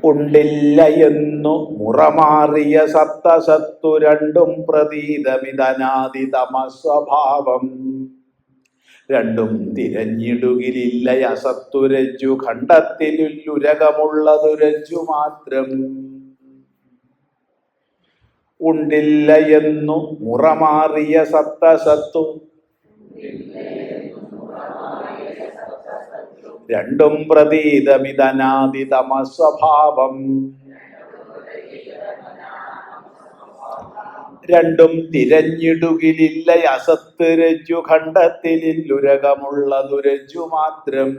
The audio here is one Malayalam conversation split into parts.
ഉണ്ടില്ല എന്നു മുറമാറിയ സത്തസത്തു രണ്ടും പ്രതീതമിതനാദി തമസ്വഭാവം. രണ്ടും തിരഞ്ഞിടുകിലില്ല അസത്തുരജ്ജു ഖണ്ഡത്തിലുരകമുള്ളതു രജ്ജു മാത്രം. ഉണ്ടില്ല എന്നു മുറമാറിയ സത്തസത്തു രണ്ടും പ്രതീതമിതനാദി തമസ്വഭാവം. രണ്ടും തിരഞ്ഞിടുകിലില്ല അസത്ത് രജ്ജു ഖണ്ഡത്തിലുരകമുള്ളതു രജ്ജു മാത്രം.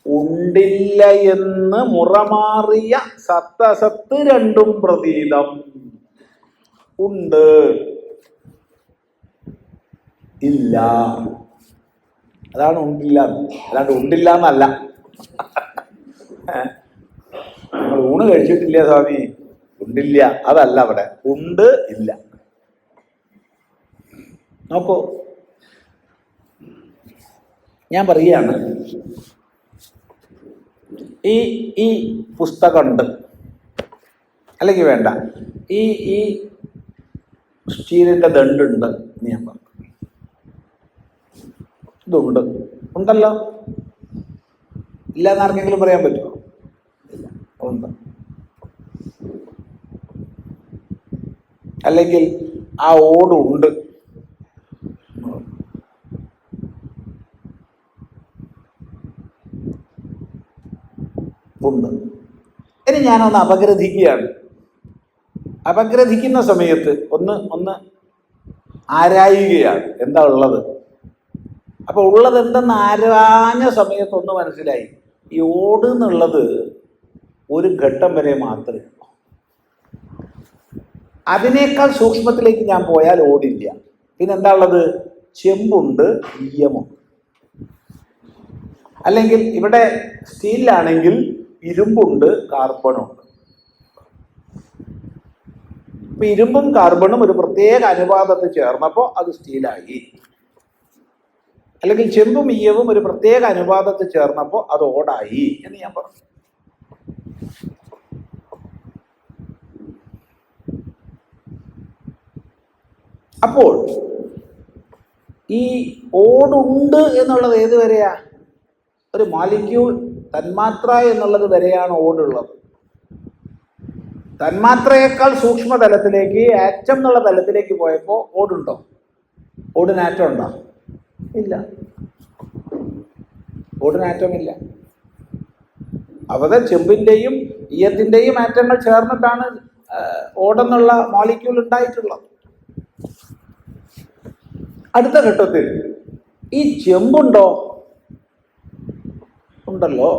ഉണ്ടില്ല എന്ന് മുറമാറിയ സത്തസത്ത് രണ്ടും പ്രതീതം. ഉണ്ട് ഇല്ല, അതാണ് ഉണ്ടില്ല. അല്ലാണ്ട് ഉണ്ടില്ല എന്നല്ല. നിങ്ങൾ ഊണ് കഴിച്ചിട്ടില്ല സ്വാമി, ഉണ്ടില്ല, അതല്ല. അവിടെ ഉണ്ട് ഇല്ല. നോക്കൂ, ഞാൻ പറയുകയാണ്, ഈ പുസ്തകമുണ്ട്, അല്ലെങ്കിൽ വേണ്ട, ഈ സ്റ്റീലിന്റെ ദണ്ടുണ്ട് എന്ന് ഞാൻ പറഞ്ഞു. ഇതുണ്ട്, ഉണ്ടല്ലോ. ഇല്ല എന്ന് ആർക്കെങ്കിലും പറയാൻ പറ്റുമോ? ഇല്ല, ഉണ്ട്. അല്ലെങ്കിൽ ആ ഓടുണ്ട്. ഉണ്ട്. ഇനി ഞാനൊന്ന് അപഗ്രഥിക്കുകയാണ്. അപഗ്രഥിക്കുന്ന സമയത്ത് ഒന്ന് ആരായുകയാണ് എന്താ ഉള്ളത്. അപ്പൊ ഉള്ളത് എന്തെന്ന് ആരാഞ്ഞ സമയത്ത് ഒന്ന് മനസ്സിലായി, ഈ ഓട് എന്നുള്ളത് ഒരു ഘട്ടം വരെ മാത്രമേ ഉള്ളൂ. അതിനേക്കാൾ സൂക്ഷ്മത്തിലേക്ക് ഞാൻ പോയാൽ ഓടില്ല. പിന്നെന്താ ഉള്ളത്? ചെമ്പുണ്ട്, ഈയമുണ്ട്. അല്ലെങ്കിൽ ഇവിടെ സ്റ്റീലിലാണെങ്കിൽ ഇരുമ്പുണ്ട്, കാർബണുണ്ട്. ഇപ്പൊ ഇരുമ്പും കാർബണും ഒരു പ്രത്യേക അനുപാതത്തിൽ ചേർന്നപ്പോൾ അത് സ്റ്റീലായി. അല്ലെങ്കിൽ ചെമ്പും ഈയവും ഒരു പ്രത്യേക അനുപാതത്തിൽ ചേർന്നപ്പോൾ അത് ഓടായി എന്ന് ഞാൻ പറഞ്ഞു. അപ്പോൾ ഈ ഓടുണ്ട് എന്നുള്ളത് ഏത് വരെയാ? ഒരു മോളിക്യൂൾ, തന്മാത്ര എന്നുള്ളത് വരെയാണ് ഓടുള്ളത്. തന്മാത്രയേക്കാൾ സൂക്ഷ്മതലത്തിലേക്ക്, ആറ്റം എന്നുള്ള തലത്തിലേക്ക് പോയപ്പോൾ ഓടുണ്ടോ? ഓടിന് ആറ്റം ഉണ്ടോ? ഇല്ല, ഓടിന് ആറ്റം ഇല്ല. അവിടെ ചെമ്പിൻ്റെയും ഈയത്തിൻ്റെയും ആറ്റങ്ങൾ ചേർന്നിട്ടാണ് ഓടെന്നുള്ള മോളിക്യൂൾ ഉണ്ടായിട്ടുള്ളത്. അടുത്ത ഘട്ടത്തിൽ ഈ ചെമ്പുണ്ടോ? ഉണ്ടല്ലോ.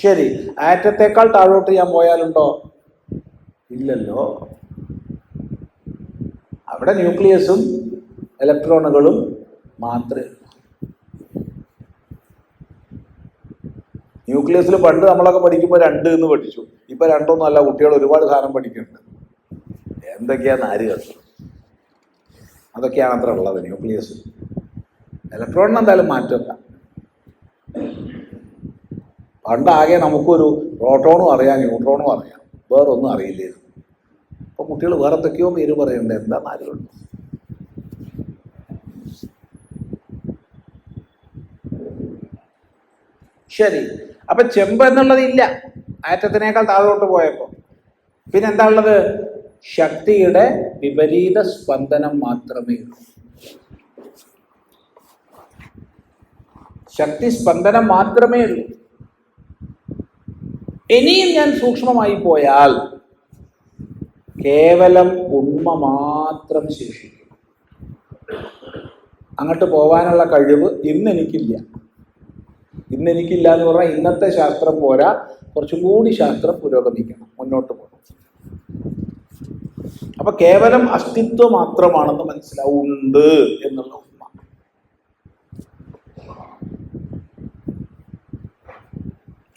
ശരി, ആറ്റത്തേക്കാൾ താഴോട്ട് ഞാൻ പോയാലുണ്ടോ? ഇല്ലല്ലോ. അവിടെ ന്യൂക്ലിയസും ഇലക്ട്രോണുകളും മാത്രമേ. ന്യൂക്ലിയസിൽ പണ്ട് നമ്മളൊക്കെ പഠിക്കുമ്പോൾ 2 എന്ന് പഠിച്ചു. ഇപ്പൊ 2 അല്ല, കുട്ടികൾ ഒരുപാട് സാധനം പഠിക്കുന്നുണ്ട്. എന്തൊക്കെയാ നാരുകൾ, അതൊക്കെയാണ് അത്ര ഉള്ളത് ന്യൂക്ലിയസ്. ഇലക്ട്രോണിന് എന്തായാലും മാറ്റമില്ല. പണ്ടാകെ നമുക്കൊരു പ്രോട്ടോണും അറിയാം, ന്യൂട്രോണും അറിയാം, വേറൊന്നും അറിയില്ലായിരുന്നു. അപ്പൊ കുട്ടികൾ വേറെ എന്തൊക്കെയോ പേര് പറയണ്ടേ, എന്താ നാലുകളുണ്ട്. ശരി, അപ്പൊ ചെമ്പ് എന്നുള്ളത് ഇല്ല ആറ്റത്തിനേക്കാൾ താഴോട്ട് പോയപ്പോ. പിന്നെന്താ ഉള്ളത്? ശക്തിയുടെ വിപരീത സ്പന്ദനം മാത്രമേ ഉള്ളൂ. ശക്തി സ്പന്ദനം മാത്രമേ ഉള്ളൂ. ഇനിയും ഞാൻ സൂക്ഷ്മമായി പോയാൽ കേവലം ഉണ്മ മാത്രം ശേഷിക്കും. അങ്ങോട്ട് പോകാനുള്ള കഴിവ് ഇന്നെനിക്കില്ല. ഇന്നെനിക്കില്ല എന്ന് പറഞ്ഞാൽ ഇന്നത്തെ ശാസ്ത്രം പോരാ, കുറച്ചും കൂടി ശാസ്ത്രം പുരോഗമിക്കണം, മുന്നോട്ട് പോകണം. അപ്പൊ കേവലം അസ്തിത്വം മാത്രമാണെന്ന് മനസ്സിലാവും, ഉണ്ട് എന്നുള്ള ഉണ്മ.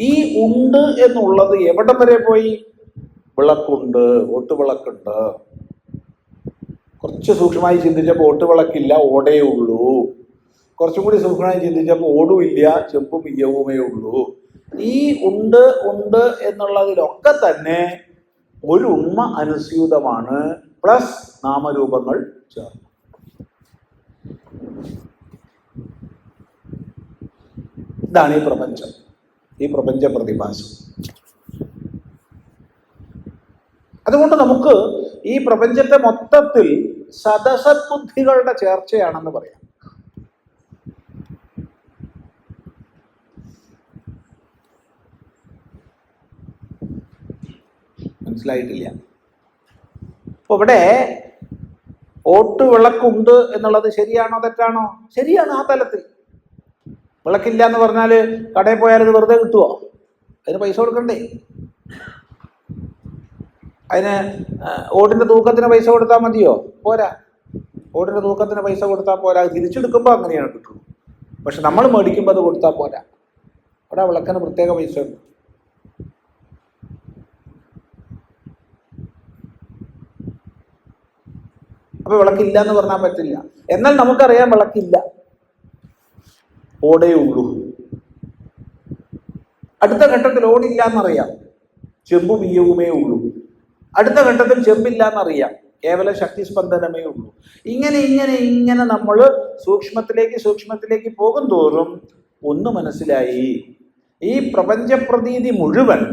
ഈ ഉണ്ട് എന്നുള്ളത് എവിടം വരെ പോയി? വിളക്കുണ്ട്, ഒട്ടുവിളക്കുണ്ട്, കുറച്ച് സൂക്ഷ്മമായി ചിന്തിച്ചപ്പോൾ ഓട്ടുവിളക്കില്ല, ഓടേ ഉള്ളൂ. കുറച്ചും കൂടി സൂക്ഷ്മമായി ചിന്തിച്ചപ്പോൾ ഓടുമില്ല, ചെമ്പും ഇയ്യവുമേ ഉള്ളൂ. ഈ ഉണ്ട് ഉണ്ട് എന്നുള്ളതിലൊക്കെ തന്നെ ഒരു ഉണ്മ അനുസ്യൂതമാണ്, പ്ലസ് നാമരൂപങ്ങൾ ചേർന്നു. ഇതാണ് ഈ പ്രപഞ്ചം, ഈ പ്രപഞ്ച പ്രതിഭാസം. അതുകൊണ്ട് നമുക്ക് ഈ പ്രപഞ്ചത്തെ മൊത്തത്തിൽ സദസദ്ബുദ്ധികളുടെ ചേർച്ചയാണെന്ന് പറയാം. മനസ്സിലായിട്ടില്ല? അപ്പൊ ഇവിടെ ഓട്ടുവിളക്കുണ്ട് എന്നുള്ളത് ശരിയാണോ തെറ്റാണോ? ശരിയാണ്. ആ തലത്തിൽ വിളക്കില്ല എന്ന് പറഞ്ഞാൽ കടയിൽ പോയാൽ ഇത് വെറുതെ കിട്ടുമോ? അതിന് പൈസ കൊടുക്കണ്ടേ? അതിന് ഓടിൻ്റെ തൂക്കത്തിന് പൈസ കൊടുത്താൽ മതിയോ? പോരാ. ഓടിൻ്റെ തൂക്കത്തിന് പൈസ കൊടുത്താൽ പോരാ. അത് തിരിച്ചെടുക്കുമ്പോൾ അങ്ങനെയാണ് കിട്ടുള്ളൂ. പക്ഷെ നമ്മൾ മേടിക്കുമ്പോൾ അത് കൊടുത്താൽ പോരാ. അവിടെ വിളക്കിന് പ്രത്യേക പൈസ ഉണ്ട്. അപ്പൊ വിളക്കില്ല എന്ന് പറഞ്ഞാൽ പറ്റില്ല. എന്നാൽ നമുക്കറിയാം വിളക്കില്ല, ഓടേ ഉള്ളൂ. അടുത്ത ഘട്ടത്തിൽ ഓടില്ല എന്നറിയാം, ചെമ്പും ഇയ്യവുമേ ഉള്ളൂ. അടുത്ത ഘട്ടത്തിൽ ചെമ്പില്ല എന്നറിയാം, കേവല ശക്തിസ്പന്ദനമേ ഉള്ളൂ. ഇങ്ങനെ ഇങ്ങനെ ഇങ്ങനെ നമ്മൾ സൂക്ഷ്മത്തിലേക്ക് പോകും തോറും ഒന്ന് മനസ്സിലായി, ഈ പ്രപഞ്ചപ്രതീതി മുഴുവൻ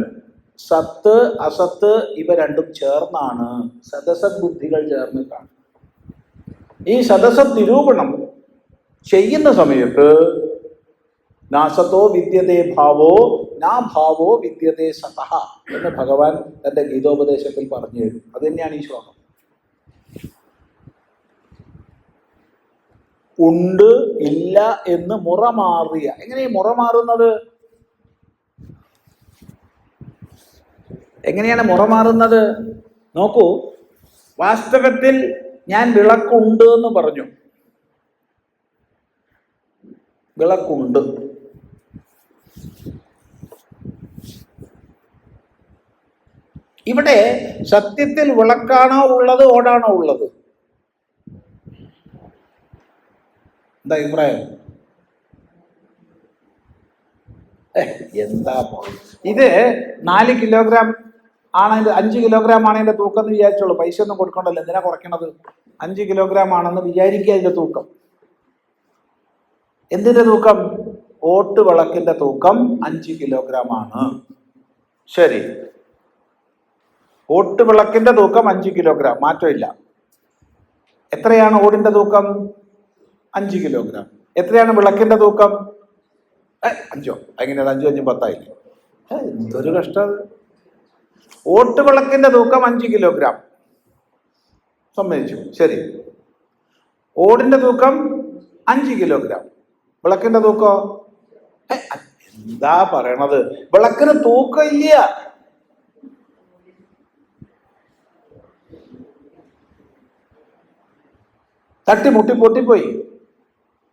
സത്ത് അസത്ത് ഇവ രണ്ടും ചേർന്നാണ്, സദസത് ബുദ്ധികൾ ചേർന്നിട്ടാണ്. ഈ സദസത് നിരൂപണം ചെയ്യുന്ന സമയത്ത് നാസത്തോ വിദ്യതേ ഭാവോ നാ ഭാവോ വിദ്യതേ സതഃ എന്ന് ഭഗവാൻ തന്റെ ഗീതോപദേശത്തിൽ പറഞ്ഞു തരും. അത് തന്നെയാണ് ഈ ശ്ലോകം. ഉണ്ട് ഇല്ല എന്ന് മുറമാറിയ. എങ്ങനെ ഈ മുറമാറുന്നത്? എങ്ങനെയാണ് മുറമാറുന്നത്? നോക്കൂ, വാസ്തവത്തിൽ ഞാൻ വിളക്കുണ്ട് എന്ന് പറഞ്ഞു. വിളക്കുണ്ട്. ഇവിടെ സത്യത്തിൽ വിളക്കാണോ ഉള്ളത്, ഓടാണോ ഉള്ളത്? എന്താ അഭിപ്രായം? എന്താ ഇത് 4 കിലോഗ്രാം ആണെങ്കിൽ 5 കിലോഗ്രാം ആണ് അതിന്റെ തൂക്കം എന്ന് വിചാരിച്ചോളൂ. പൈസ ഒന്നും കൊടുക്കണ്ടല്ലോ. എന്തിനാ കുറയ്ക്കണത്? 5 കിലോഗ്രാം ആണെന്ന് വിചാരിക്കുക. അതിന്റെ തൂക്കം എന്തിന്റെ തൂക്കം? ഓട്ട് വിളക്കിന്റെ തൂക്കം 5 കിലോഗ്രാം ആണ്. ശരി, ഓട്ട് വിളക്കിന്റെ തൂക്കം 5 കിലോഗ്രാം, മാറ്റമില്ല. എത്രയാണ് ഓടിന്റെ തൂക്കം? 5 കിലോഗ്രാം. എത്രയാണ് വിളക്കിന്റെ തൂക്കം? 5. എങ്ങനെയാണ് 5 5 10 എന്തൊരു കഷ്ടം. ഓട്ട് വിളക്കിന്റെ തൂക്കം 5 കിലോഗ്രാം, സമ്മതിച്ചു. ശരി, ഓടിന്റെ തൂക്കം 5 കിലോഗ്രാം, വിളക്കിന്റെ തൂക്കം എന്താ പറയണത്? വിളക്കിന് തൂക്കം ഇല്ല. തട്ടിമുട്ടി പൊട്ടിപ്പോയി,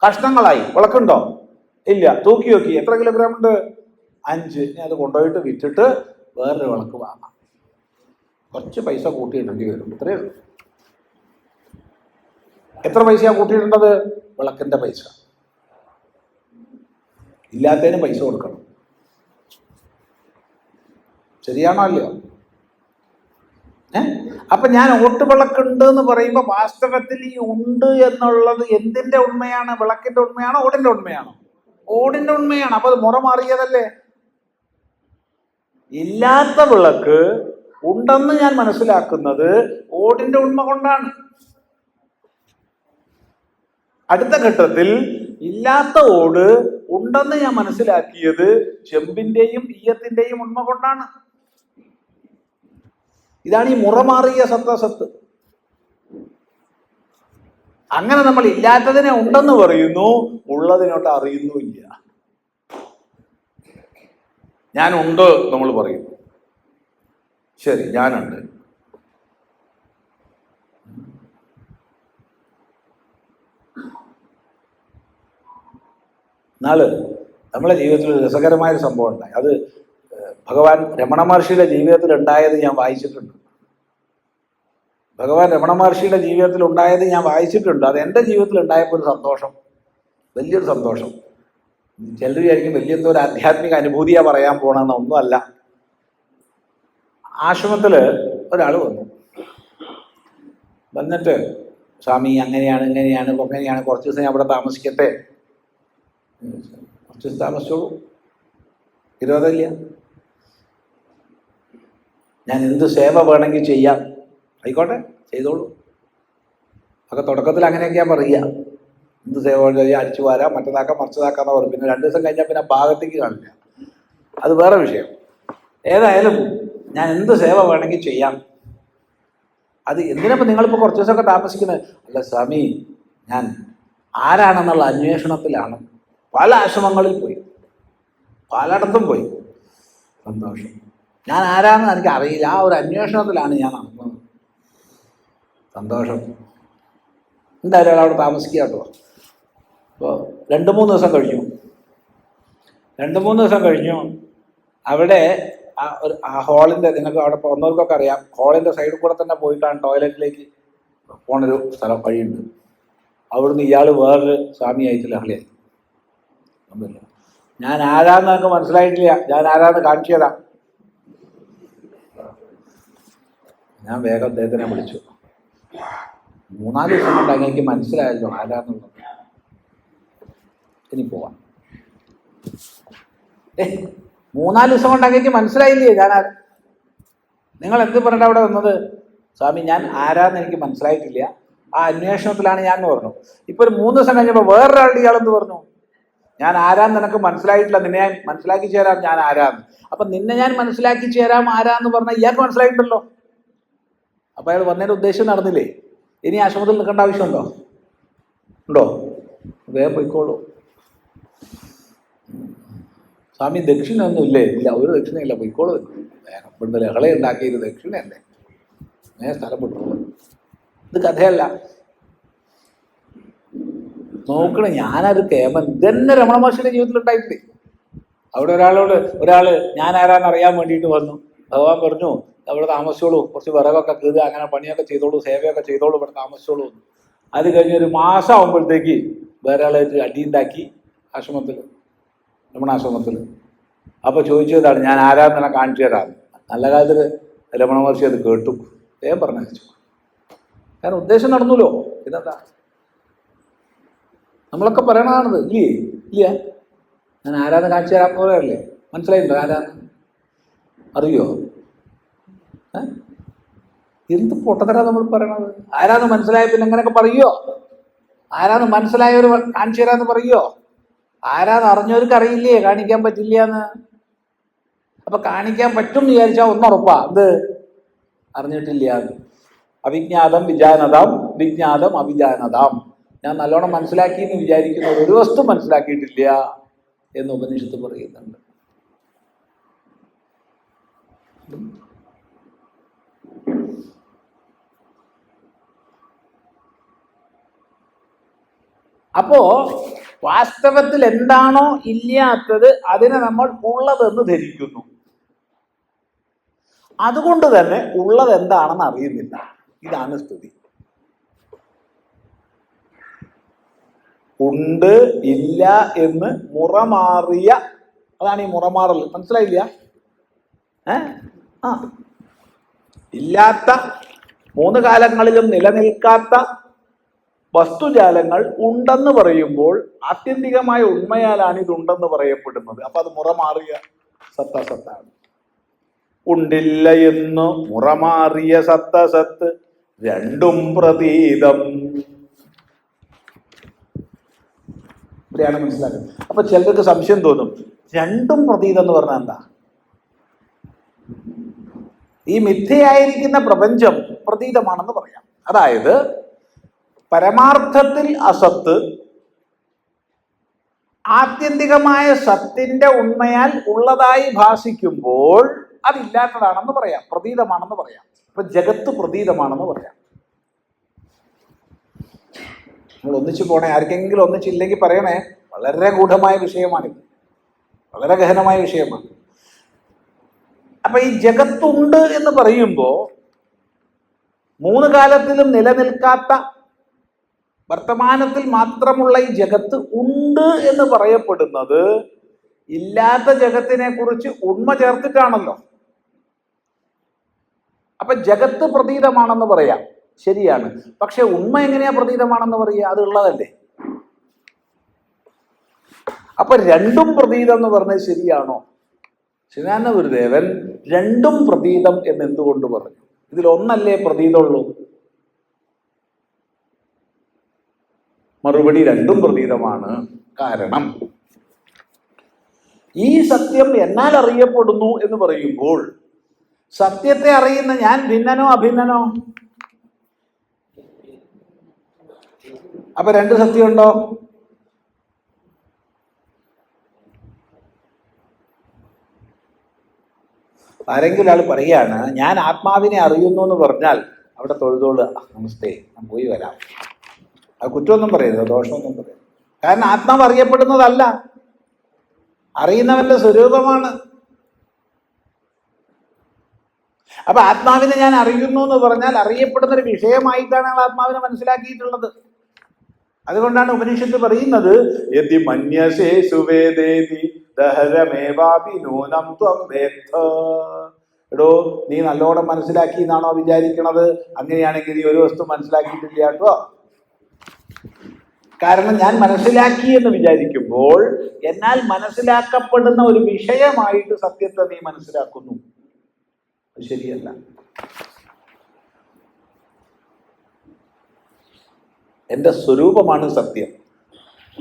കഷ്ണങ്ങളായി. വിളക്കുണ്ടോ? ഇല്ല. തൂക്കി നോക്കി, എത്ര കിലോഗ്രാം ഉണ്ട്? 5. ഞാൻ അത് കൊണ്ടുപോയിട്ട് വിറ്റിട്ട് വേറൊരു വിളക്ക് വാങ്ങാം. കുറച്ച് പൈസ കൂട്ടിയിടേണ്ടി വരും, ഇത്രയേ ഉള്ളൂ. എത്ര പൈസയാണ് കൂട്ടിയിടേണ്ടത്? വിളക്കിന്റെ പൈസ. ഇല്ലാത്തതിന് പൈസ കൊടുക്കണം. ശരിയാണോ അല്ലയോ? അപ്പൊ ഞാൻ ഓട്ടുവിളക്കുണ്ട് എന്ന് പറയുമ്പോൾ വാസ്തവത്തിൽ ഈ ഉണ്ട് എന്നുള്ളത് എന്തിന്റെ ഉണ്മയാണ്? വിളക്കിന്റെ ഉണ്മയാണോ ഓടിന്റെ ഉണ്മയാണോ? ഓടിന്റെ ഉണ്മയാണ്. അപ്പൊ അത് മുറ മാറിയതല്ലേ? ഇല്ലാത്ത വിളക്ക് ഉണ്ടെന്ന് ഞാൻ മനസ്സിലാക്കുന്നത് ഓടിന്റെ ഉണ്മ കൊണ്ടാണ്. അടുത്ത ഘട്ടത്തിൽ ഇല്ലാത്ത ഓട് ഉണ്ടെന്ന് ഞാൻ മനസ്സിലാക്കിയത് ചെമ്പിന്റെയും ഈയത്തിന്റെയും ഉണ്മ കൊണ്ടാണ്. ഇതാണ് ഈ മുറമാറിയ സത്താസത്ത്. അങ്ങനെ നമ്മൾ ഇല്ലാത്തതിനെ ഉണ്ടെന്ന് പറയുന്നു, ഉള്ളതിനോട്ട് അറിയുന്നുമില്ല. ഞാനുണ്ട് നമ്മൾ പറയുന്നു. ശരി, ഞാനുണ്ട്. നാള് നമ്മളെ ജീവിതത്തിൽ ഒരു രസകരമായൊരു സംഭവം ഉണ്ടായി. അത് ഭഗവാൻ രമണ മഹർഷിയുടെ ജീവിതത്തിൽ ഉണ്ടായത് ഞാൻ വായിച്ചിട്ടുണ്ട്. ഭഗവാൻ രമണ മഹർഷിയുടെ ജീവിതത്തിൽ ഉണ്ടായത് ഞാൻ വായിച്ചിട്ടുണ്ട്. അത് എൻ്റെ ജീവിതത്തിൽ ഉണ്ടായപ്പോൾ ഒരു സന്തോഷം, വലിയൊരു സന്തോഷം. ചിലർ വിചാരിക്കും വലിയ എന്തോ ഒരു ആധ്യാത്മിക അനുഭൂതിയാണ് പറയാൻ പോകണമെന്ന്. ഒന്നുമല്ല. ആശ്രമത്തിൽ ഒരാൾ വന്നിട്ട് സ്വാമി അങ്ങനെയാണ് ഇങ്ങനെയാണ് അങ്ങനെയാണ്, കുറച്ച് ദിവസം ഞാൻ അവിടെ താമസിക്കട്ടെ. കുറച്ച് ദിവസം താമസിച്ചോളൂ, വിരോധമില്ല. ഞാൻ എന്ത് സേവ വേണമെങ്കിൽ ചെയ്യാം. ആയിക്കോട്ടെ, ചെയ്തോളൂ. ഒക്കെ തുടക്കത്തിൽ അങ്ങനെയൊക്കെയാ പറയുക. എന്ത് സേവ ചെയ്യാം, അടിച്ചു വാരാം, മറ്റേതാക്കാം മറിച്ചതാക്കാന്ന് പറയും. പിന്നെ 2 ദിവസം കഴിഞ്ഞാൽ പിന്നെ ഭാഗത്തേക്ക് കാണില്ല. അത് വേറെ വിഷയം. ഏതായാലും ഞാൻ എന്ത് സേവ വേണമെങ്കിൽ ചെയ്യാം. അത് എന്തിനപ്പോൾ നിങ്ങളിപ്പോൾ കുറച്ച് ദിവസമൊക്കെ താമസിക്കുന്നത്? അല്ല സ്വാമി, ഞാൻ ആരാണെന്നുള്ള അന്വേഷണത്തിലാണ്. പല ആശ്രമങ്ങളിൽ പോയി, പലയിടത്തും പോയി. സന്തോഷം. ഞാൻ ആരാന്ന് എനിക്ക് അറിയില്ല. ആ ഒരു അന്വേഷണത്തിലാണ് ഞാൻ നടക്കുന്നത്. സന്തോഷം. എന്തായാലും അവിടെ താമസിക്കുക കേട്ടോ. അപ്പോൾ 2-3 ദിവസം കഴിഞ്ഞു. 2-3 ദിവസം കഴിഞ്ഞു. അവിടെ ആ ഹാളിൻ്റെ, നിങ്ങൾക്ക് അവിടെ പോകുന്നവർക്കൊക്കെ അറിയാം, ഹാളിൻ്റെ സൈഡിൽ കൂടെ തന്നെ പോയിട്ടാണ് ടോയ്ലറ്റിലേക്ക് പോണൊരു സ്ഥലം, വഴിയുണ്ട്. അവിടുന്ന് ഇയാൾ വേറൊരു സ്വാമിയായിട്ട് ലഹളയായി. ഒന്നുമില്ല. ഞാൻ ആരാന്ന് നിങ്ങൾക്ക് മനസ്സിലായിട്ടില്ല, ഞാൻ ആരാന്ന് കാണിച്ചു തരാം. ഞാൻ വേഗം അദ്ദേഹത്തിനെ വിളിച്ചു. 3-4 ദിവസം കൊണ്ട് അങ്ങേക്ക് മനസ്സിലായല്ലോ ആരാന്നുള്ളത്. ഇനി പോവാം. 3-4 ദിവസം കൊണ്ട് അങ്ങേക്ക് മനസ്സിലായില്ലേ ഞാൻ ആരാ? നിങ്ങൾ എന്ത് പറഞ്ഞിട്ട് അവിടെ വന്നത്? സ്വാമി, ഞാൻ ആരാന്ന് എനിക്ക് മനസ്സിലായിട്ടില്ല, ആ അന്വേഷണത്തിലാണ് ഞാൻ പറഞ്ഞു. ഇപ്പൊ ഒരു 3 ദിവസം കഴിഞ്ഞപ്പോൾ വേറൊരാളുടെ ഇയാളെന്ത് പറഞ്ഞു? ഞാൻ ആരാന്ന് നിനക്ക് മനസ്സിലായിട്ടില്ല, നിന്നെ ഞാൻ മനസ്സിലാക്കി ചേരാം ഞാൻ ആരാന്ന്. അപ്പൊ നിന്നെ ഞാൻ മനസ്സിലാക്കി ചേരാം ആരാന്ന് പറഞ്ഞാൽ ഇയാൾക്ക് മനസ്സിലായിട്ടുണ്ടല്ലോ. അപ്പൊ അയാൾ വന്നതിന്റെ ഉദ്ദേശം നടന്നില്ലേ? ഇനി ആശ്രമത്തിൽ നിൽക്കേണ്ട ആവശ്യമുണ്ടോ? ഉണ്ടോ? വേഗം പോയിക്കോളൂ. സ്വാമി, ദക്ഷിണ ഒന്നും ഇല്ലേ? ഇല്ല, ഒരു ദക്ഷിണയില്ല, പോയിക്കോളൂ. വേഗം ഇവിടുന്ന് ലഹള ഉണ്ടാക്കിയൊരു ദക്ഷിണയല്ലേ, സ്ഥലം വിട്ടോളൂ. ഇത് കഥയല്ല. നോക്കണേ, ഞാനൊരു കേമൻ. ഇതന്നെ രമണ മഹർഷിയുടെ ജീവിതത്തിൽ ഉണ്ടായിട്ടില്ലേ? അവിടെ ഒരാള് ഞാൻ ആരാന്ന് അറിയാൻ വേണ്ടിയിട്ട് വന്നു. ഭഗവാൻ പറഞ്ഞു, അവിടെ താമസിച്ചോളൂ, കുറച്ച് വിറകൊക്കെ കീറുക, അങ്ങനെ പണിയൊക്കെ ചെയ്തോളൂ, സേവയൊക്കെ ചെയ്തോളൂ, ഇവിടെ താമസിച്ചോളൂ. അത് കഴിഞ്ഞ് ഒരു മാസം ആകുമ്പോഴത്തേക്ക് വേറെ ആളായിട്ട് അടിയുണ്ടാക്കി ആശ്രമത്തിൽ, രമണാശ്രമത്തിൽ. അപ്പോൾ ചോദിച്ചതാണ്, ഞാൻ ആരാന്ന് തന്നെ കാണിച്ചു തരാമെന്ന്. നല്ല കാലത്തിൽ രമണ മഹർഷി അത് കേട്ടു, വേഗം പറഞ്ഞു. കാരണം ഉദ്ദേശം നടന്നല്ലോ. ഇതെന്താ നമ്മളൊക്കെ പറയണതാണത്. ഇല്ലേ? ഇല്ല, ഞാൻ ആരാന്ന് കാണിച്ചു തരാൻ പോലെയല്ലേ? മനസ്സിലായിട്ടോ ആരാന്ന്? അറിയോ? എന്ത് പൊട്ടത്തരാ നമ്മൾ പറയണത്? ആരാന്ന് മനസ്സിലായ പിന്നെ എങ്ങനെയൊക്കെ പറയോ? ആരാന്ന് മനസ്സിലായവർ കാണിച്ചു തരാന്ന് പറയോ? ആരാന്ന് അറിഞ്ഞവർക്ക് അറിയില്ലേ കാണിക്കാൻ പറ്റില്ല എന്ന്? അപ്പൊ കാണിക്കാൻ പറ്റും എന്ന് വിചാരിച്ചാൽ ഒന്നുറപ്പാ, എന്ത്? അറിഞ്ഞിട്ടില്ല. അവിജ്ഞാതം വിജാനതാം, വിജ്ഞാതം അവിജാനതാം. ഞാൻ നല്ലോണം മനസ്സിലാക്കി എന്ന് വിചാരിക്കുന്ന ഒരു വസ്തു മനസ്സിലാക്കിയിട്ടില്ല എന്ന് ഉപനിഷത്ത് പറയുന്നുണ്ട്. അപ്പോ വാസ്തവത്തിൽ എന്താണോ ഇല്ലാത്തത് അതിനെ നമ്മൾ ഉള്ളതെന്ന് ധരിക്കുന്നു. അതുകൊണ്ട് തന്നെ ഉള്ളത് എന്താണെന്ന് അറിയുന്നില്ല. ഇതാണ് സ്ഥിതി. ഉണ്ട് ഇല്ല എന്ന് മുറമാറിയ, അതാണ് ഈ മുറമാറൽ. മനസ്സിലായില്ല? ഇല്ലാത്ത, 3 കാലങ്ങളിലും നിലനിൽക്കാത്ത വസ്തുജാലങ്ങൾ ഉണ്ടെന്ന് പറയുമ്പോൾ ആത്യന്തികമായ ഉണ്മയാലാണ് ഇതുണ്ടെന്ന് പറയപ്പെടുന്നത്. അപ്പൊ അത് മുറമാറിയ സത്താസത്താണ്. ഉണ്ടില്ല എന്ന് മുറമാറിയ സത്തസത്ത് രണ്ടും പ്രതീതം. ഇവിടെയാണ് മനസ്സിലാക്കുന്നത്. അപ്പൊ ചിലർക്ക് സംശയം തോന്നും, രണ്ടും പ്രതീതം എന്ന് പറഞ്ഞാൽ എന്താ? ഈ മിഥ്യയായിരിക്കുന്ന പ്രപഞ്ചം പ്രതീതമാണെന്ന് പറയാം. അതായത് പരമാർത്ഥത്തിൽ അസത്ത് ആത്യന്തികമായ സത്തിന്റെ ഉണ്മയാൽ ഉള്ളതായി ഭാസിക്കുമ്പോൾ അതില്ലാത്തതാണെന്ന് പറയാം, പ്രതീതമാണെന്ന് പറയാം. ഇപ്പൊ ജഗത്ത് പ്രതീതമാണെന്ന് പറയാം. നമ്മൾ ഒന്നിച്ചു പോണേ, ആർക്കെങ്കിലും ഒന്നിച്ചില്ലെങ്കിൽ പറയണേ. വളരെ ഗൂഢമായ വിഷയമാണിത്, വളരെ ഗഹനമായ വിഷയമാണ്. അപ്പൊ ഈ ജഗത്തുണ്ട് എന്ന് പറയുമ്പോൾ മൂന്ന് കാലത്തിലും നിലനിൽക്കാത്ത വർത്തമാനത്തിൽ മാത്രമുള്ള ഈ ജഗത്ത് ഉണ്ട് എന്ന് പറയപ്പെടുന്നത് ഇല്ലാത്ത ജഗത്തിനെ കുറിച്ച് ഉണ്മ ചേർത്തിട്ടാണല്ലോ. അപ്പൊ ജഗത്ത് പ്രതീതമാണെന്ന് പറയാം, ശരിയാണ്. പക്ഷെ ഉണ്മ എങ്ങനെയാ പ്രതീതമാണെന്ന് പറയുക? അത് ഉള്ളതല്ലേ. അപ്പൊ രണ്ടും പ്രതീതം എന്ന് പറഞ്ഞത് ശരിയാണോ? ശ്രീനാരായണ ഗുരുദേവൻ രണ്ടും പ്രതീതം എന്ന് എന്തുകൊണ്ട് പറഞ്ഞു? ഇതിലൊന്നല്ലേ പ്രതീതമുള്ളൂ? മറുപടി രണ്ടും പ്രതീതമാണ്. കാരണം ഈ സത്യം എന്നാൽ അറിയപ്പെടുന്നു എന്ന് പറയുമ്പോൾ സത്യത്തെ അറിയുന്ന ഞാൻ ഭിന്നനോ അഭിന്നനോ? അപ്പൊ രണ്ട് സത്യമുണ്ടോ? ആരെങ്കിലും ആൾ പറയാണ് ഞാൻ ആത്മാവിനെ അറിയുന്നു എന്ന് പറഞ്ഞാൽ അവിടെ തൊഴുതോളുക, നമസ്തേ, ഞാൻ പോയി വരാം. അത് കുറ്റമൊന്നും പറയരുത്, ദോഷമൊന്നും പറയരുത്. കാരണം ആത്മാവ് അറിയപ്പെടുന്നതല്ല, അറിയുന്നവന്റെ സ്വരൂപമാണ്. അപ്പൊ ആത്മാവിനെ ഞാൻ അറിയുന്നു എന്ന് പറഞ്ഞാൽ അറിയപ്പെടുന്ന ഒരു വിഷയമായിട്ടാണ് ഞങ്ങൾ ആത്മാവിനെ മനസ്സിലാക്കിയിട്ടുള്ളത്. അതുകൊണ്ടാണ് ഉപനിഷത്ത് പറയുന്നത് യതി മന്യസേ സുവേദേതി ദഹരമേവാപി നൂനം ത്വം വേത്ത. എടോ, നീ നല്ലോണം മനസ്സിലാക്കി എന്നാണോ വിചാരിക്കണത്? അങ്ങനെയാണെങ്കിൽ നീ ഒരു വസ്തു മനസ്സിലാക്കിയിട്ടില്ല കേട്ടോ. കാരണം ഞാൻ മനസ്സിലാക്കി എന്ന് വിചാരിക്കുമ്പോൾ എന്നാൽ മനസ്സിലാക്കപ്പെടുന്ന ഒരു വിഷയമായിട്ട് സത്യത്തെ നീ മനസ്സിലാക്കുന്നു. അത് ശരിയല്ല. എൻ്റെ സ്വരൂപമാണ് സത്യം.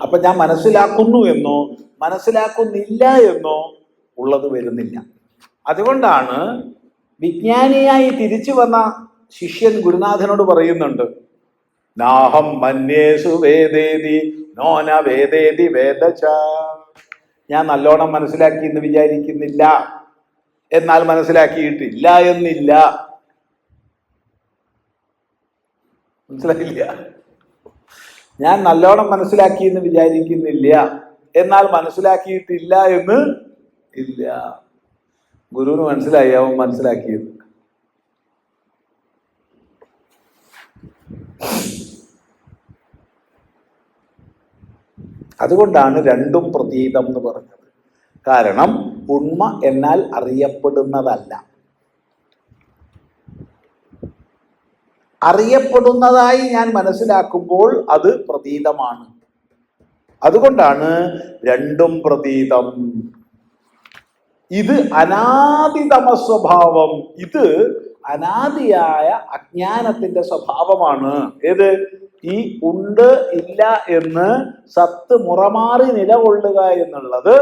അപ്പൊ ഞാൻ മനസ്സിലാക്കുന്നു എന്നോ മനസ്സിലാക്കുന്നില്ല എന്നോ ഉള്ളത് വരുന്നില്ല. അതുകൊണ്ടാണ് വിജ്ഞാനിയായി തിരിച്ചു വന്ന ശിഷ്യൻ ഗുരുനാഥനോട് പറയുന്നുണ്ട് നാഹം മന്യേസു വേദേതി നോന വേദേതി വേദച. ഞാൻ നല്ലോണം മനസ്സിലാക്കി എന്ന് വിചാരിക്കുന്നില്ല, എന്നാൽ മനസ്സിലാക്കിയിട്ടില്ല എന്നില്ല. മനസ്സിലായില്ല? ഞാൻ നല്ലോണം മനസ്സിലാക്കി എന്ന് വിചാരിക്കുന്നില്ല, എന്നാൽ മനസ്സിലാക്കിയിട്ടില്ല എന്ന് ഇല്ല. ഗുരുവിന് മനസ്സിലായി അവൻ മനസ്സിലാക്കിയത്. അതുകൊണ്ടാണ് രണ്ടും പ്രതീതം എന്ന് പറഞ്ഞത്. കാരണം ഉണ്മ എന്നാൽ അറിയപ്പെടുന്നതല്ല, അറിയപ്പെടുന്നതായി ഞാൻ മനസ്സിലാക്കുമ്പോൾ അത് പ്രതീതമാണ്. അതുകൊണ്ടാണ് രണ്ടും പ്രതീതം. ഇത് അനാദിതമ സ്വഭാവം, ഇത് അനാദിയായ അജ്ഞാനത്തിന്റെ സ്വഭാവമാണ്. ഏത്? ഈ ഉണ്ട് ഇല്ല എന്ന് സത്ത് മുറമാറി നിലകൊള്ളുക എന്നുള്ളത്.